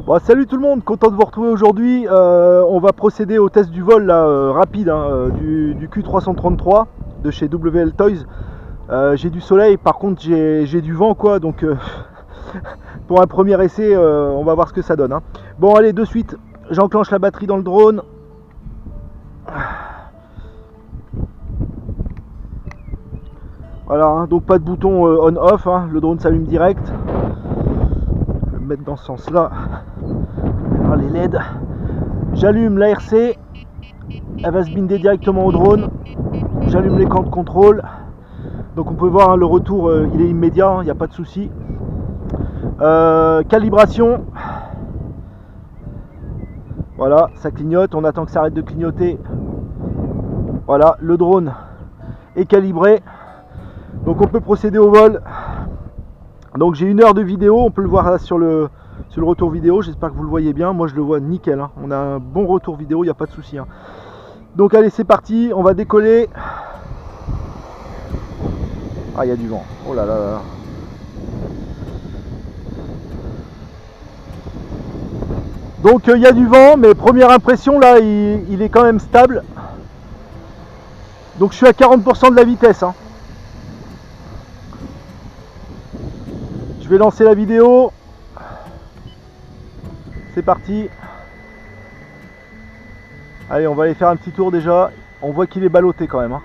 Bon, salut tout le monde, content de vous retrouver aujourd'hui. On va procéder au test du vol là, rapide du Q333 de chez WL Toys. J'ai du soleil, par contre j'ai du vent quoi, donc pour un premier essai on va voir ce que ça donne. Bon allez, de suite, j'enclenche la batterie dans le drone. Voilà, donc pas de bouton on-off, le drone s'allume direct. Je vais me mettre dans ce sens là. Les LED, j'allume l'ARC, elle va se binder directement au drone, j'allume l'écran de contrôle, donc on peut voir le retour il est immédiat, il n'y a pas de souci. Calibration, voilà, ça clignote, on attend que ça arrête de clignoter. Voilà, le drone est calibré, donc on peut procéder au vol. Donc j'ai 1 heure de vidéo, on peut le voir là sur le retour vidéo, j'espère que vous le voyez bien, moi je le vois nickel, on a un bon retour vidéo, il n'y a pas de souci. Donc allez, c'est parti, on va décoller. Ah, il y a du vent, oh là là là. Donc il y a du vent, mais première impression là, il est quand même stable. Donc je suis à 40% de la vitesse. Je vais lancer la vidéo. C'est parti. Allez, on va aller faire un petit tour déjà. On voit qu'il est ballotté quand même.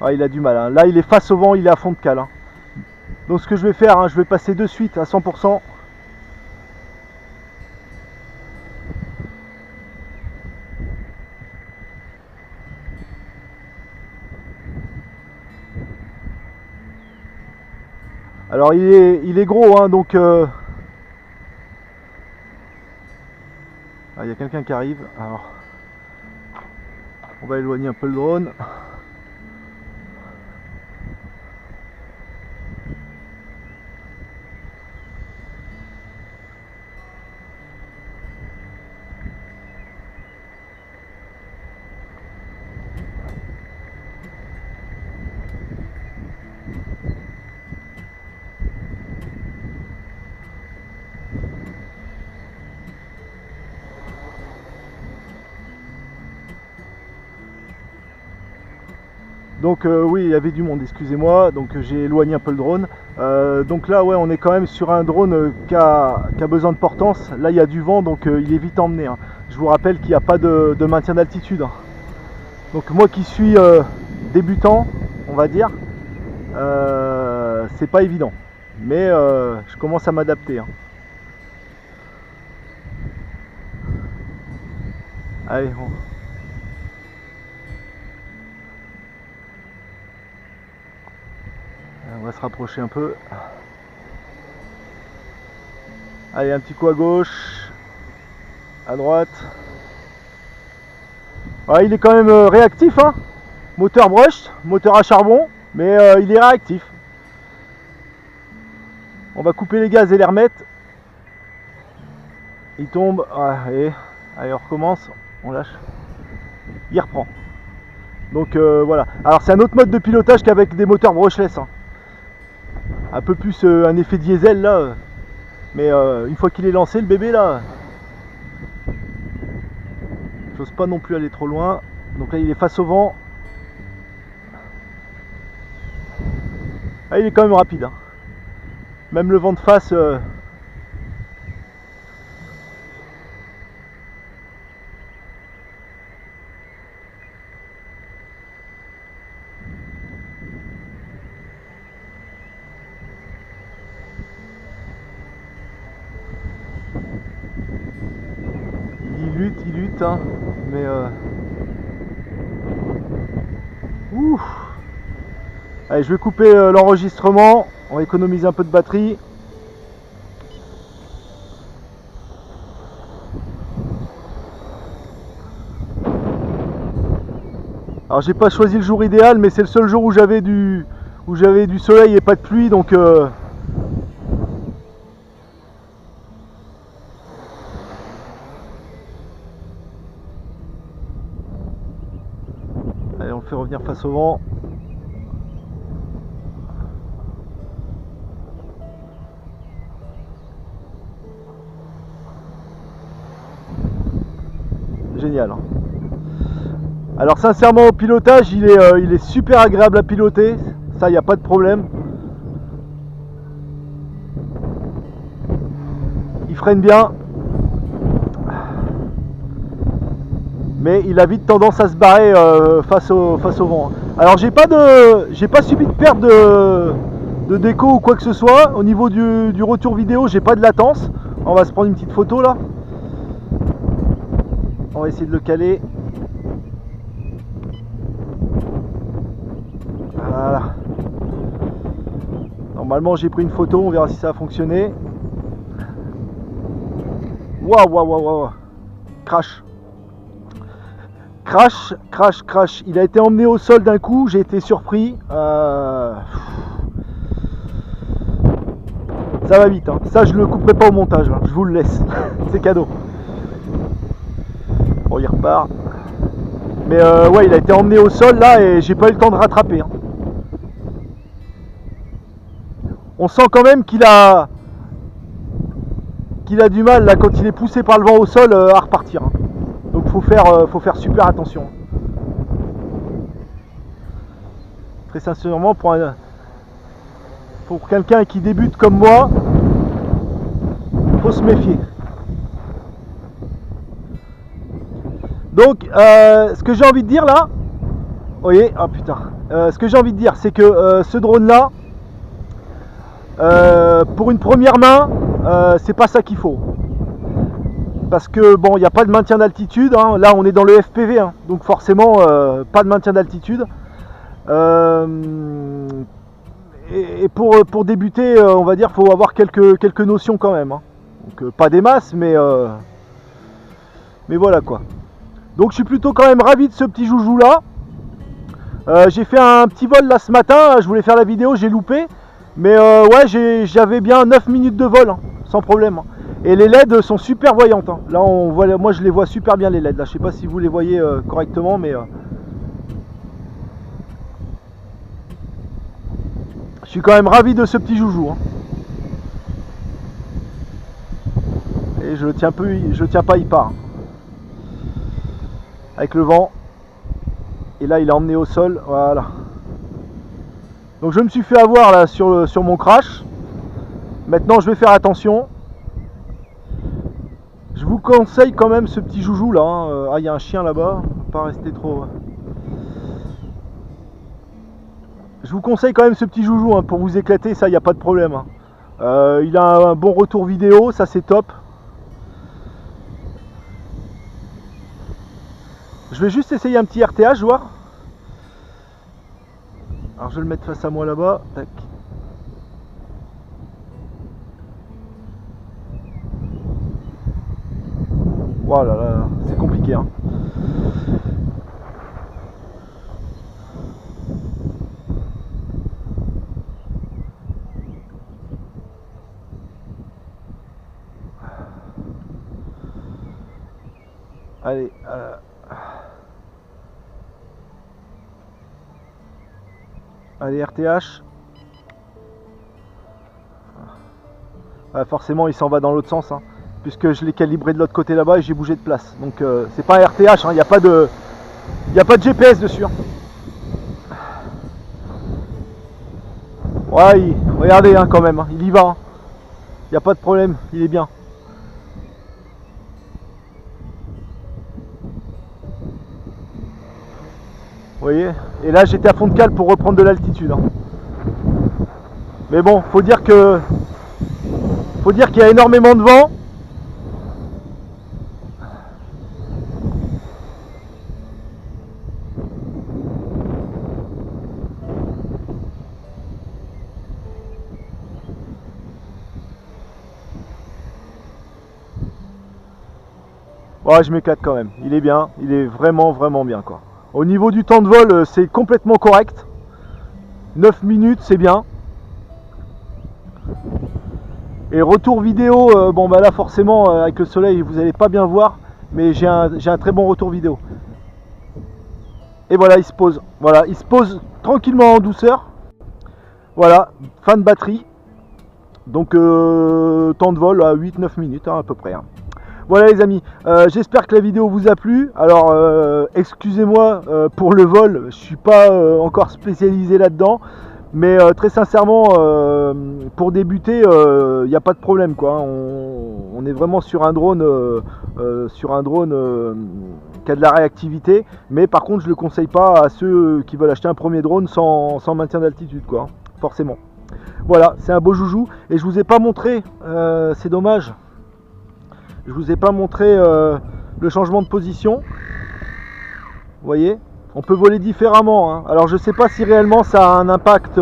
Ah, il a du mal. Là, il est face au vent, il est à fond de cale. Donc ce que je vais faire, je vais passer de suite à 100%. Alors il est gros, donc ah, il y a quelqu'un qui arrive. Alors on va éloigner un peu le drone. Donc oui, il y avait du monde, excusez-moi, donc j'ai éloigné un peu le drone. Donc là, ouais, on est quand même sur un drone qui a besoin de portance. Là, il y a du vent, donc il est vite emmené. Je vous rappelle qu'il n'y a pas de maintien d'altitude. Donc moi qui suis débutant, on va dire, c'est pas évident. Mais je commence à m'adapter. Allez, on va se rapprocher un peu. Allez, un petit coup à gauche, à droite. Ah, il est quand même réactif, moteur brushed, moteur à charbon, mais il est réactif. On va couper les gaz et les remettre. Il tombe, allez, on recommence, on lâche. Il reprend. Donc voilà. Alors c'est un autre mode de pilotage qu'avec des moteurs brushless. Un peu plus un effet diesel là. Mais une fois qu'il est lancé, le bébé là, j'ose pas non plus aller trop loin. Donc là il est face au vent. Ah, il est quand même rapide. Même le vent de face. Il lutte, mais ouh. Allez, je vais couper l'enregistrement, on va économiser un peu de batterie. Alors j'ai pas choisi le jour idéal, mais c'est le seul jour où j'avais du soleil et pas de pluie, donc allez, on le fait revenir face au vent. Génial. Alors sincèrement, au pilotage, il est super agréable à piloter. Ça, il n'y a pas de problème. Il freine bien. Mais il a vite tendance à se barrer face au vent. Alors j'ai pas subi de perte de déco ou quoi que ce soit. Au niveau du retour vidéo, j'ai pas de latence. On va se prendre une petite photo là. On va essayer de le caler. Voilà. Normalement j'ai pris une photo, on verra si ça a fonctionné. Waouh, waouh, waouh, waouh. Crash. Crash, crash, crash. Il a été emmené au sol d'un coup, j'ai été surpris. Ça va vite, hein. Ça je le couperai pas au montage, hein. Je vous le laisse. C'est cadeau. Bon, il repart. Mais ouais, il a été emmené au sol là et j'ai pas eu le temps de rattraper, hein. On sent quand même qu'il a du mal là quand il est poussé par le vent au sol à repartir, hein. Donc faut faire super attention. Très sincèrement, pour quelqu'un qui débute comme moi, faut se méfier. Donc ce que j'ai envie de dire là, vous voyez, ah putain, ce que j'ai envie de dire c'est que ce drone là, pour une première main, c'est pas ça qu'il faut. Parce que bon, il n'y a pas de maintien d'altitude, hein. Là on est dans le FPV, hein. Donc forcément pas de maintien d'altitude. Et pour débuter, on va dire, faut avoir quelques notions quand même, hein. Donc pas des masses, mais voilà quoi. Donc je suis plutôt quand même ravi de ce petit joujou là. J'ai fait un petit vol là ce matin, je voulais faire la vidéo, j'ai loupé. Mais ouais, j'avais bien 9 minutes de vol, hein, sans problème, hein. Et les LED sont super voyantes, hein. Là on voit, moi je les vois super bien les LED là. Je sais pas si vous les voyez correctement, mais je suis quand même ravi de ce petit joujou, hein. Et je tiens pas, il part, hein. Avec le vent. Et là il a emmené au sol, voilà. Donc je me suis fait avoir là sur mon crash. Maintenant je vais faire attention. Je vous conseille quand même ce petit joujou là, hein. Ah, il y a un chien là-bas, pas rester trop. Je vous conseille quand même ce petit joujou, hein, pour vous éclater, ça il n'y a pas de problème, hein. Il a un bon retour vidéo, ça c'est top. Je vais juste essayer un petit RTH, voir. Alors je vais le mettre face à moi là-bas. Tac. Voilà, là, c'est compliqué, hein. Allez, allez, RTH. Forcément il s'en va dans l'autre sens, hein, puisque je l'ai calibré de l'autre côté là-bas et j'ai bougé de place. Donc c'est pas un RTH, hein, il n'y a pas de GPS dessus, hein. Ouais, regardez, hein, quand même, hein, il y va, hein. Il n'y a pas de problème, il est bien. Vous voyez. Et là j'étais à fond de cale pour reprendre de l'altitude, hein. Mais bon, faut dire qu'il y a énormément de vent. Ouais, je m'éclate quand même. Il est bien, il est vraiment bien quoi. Au niveau du temps de vol, c'est complètement correct. 9 minutes, c'est bien. Et retour vidéo, bon bah là forcément avec le soleil vous n'allez pas bien voir, mais j'ai un très bon retour vidéo. Et voilà, il se pose. Voilà, il se pose tranquillement en douceur. Voilà, fin de batterie. Donc temps de vol à 8-9 minutes hein, à peu près. Hein. Voilà les amis, j'espère que la vidéo vous a plu. Alors excusez-moi pour le vol, je suis pas encore spécialisé là-dedans. Mais très sincèrement, pour débuter, il n'y a pas de problème quoi. On est vraiment sur un drone, qui a de la réactivité. Mais par contre, je ne le conseille pas à ceux qui veulent acheter un premier drone sans maintien d'altitude quoi, forcément. Voilà, c'est un beau joujou. Et je vous ai pas montré, c'est dommage. Je vous ai pas montré le changement de position. Vous voyez ? On peut voler différemment. Hein. Alors je sais pas si réellement ça a un impact.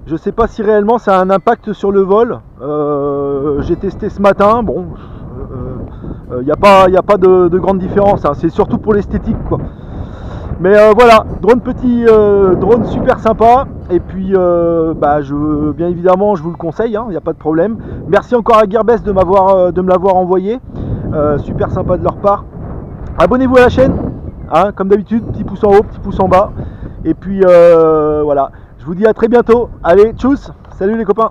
Je sais pas si réellement ça a un impact sur le vol. J'ai testé ce matin. Bon, y a pas de grande différence. Hein. C'est surtout pour l'esthétique quoi. Mais voilà, drone super sympa. Et puis bien évidemment je vous le conseille. Il n'y a pas de problème. Merci encore à Gearbest de me l'avoir envoyé. Super sympa de leur part. Abonnez-vous à la chaîne, hein, comme d'habitude, petit pouce en haut, petit pouce en bas. Et puis voilà, je vous dis à très bientôt. Allez, tchuss, salut les copains.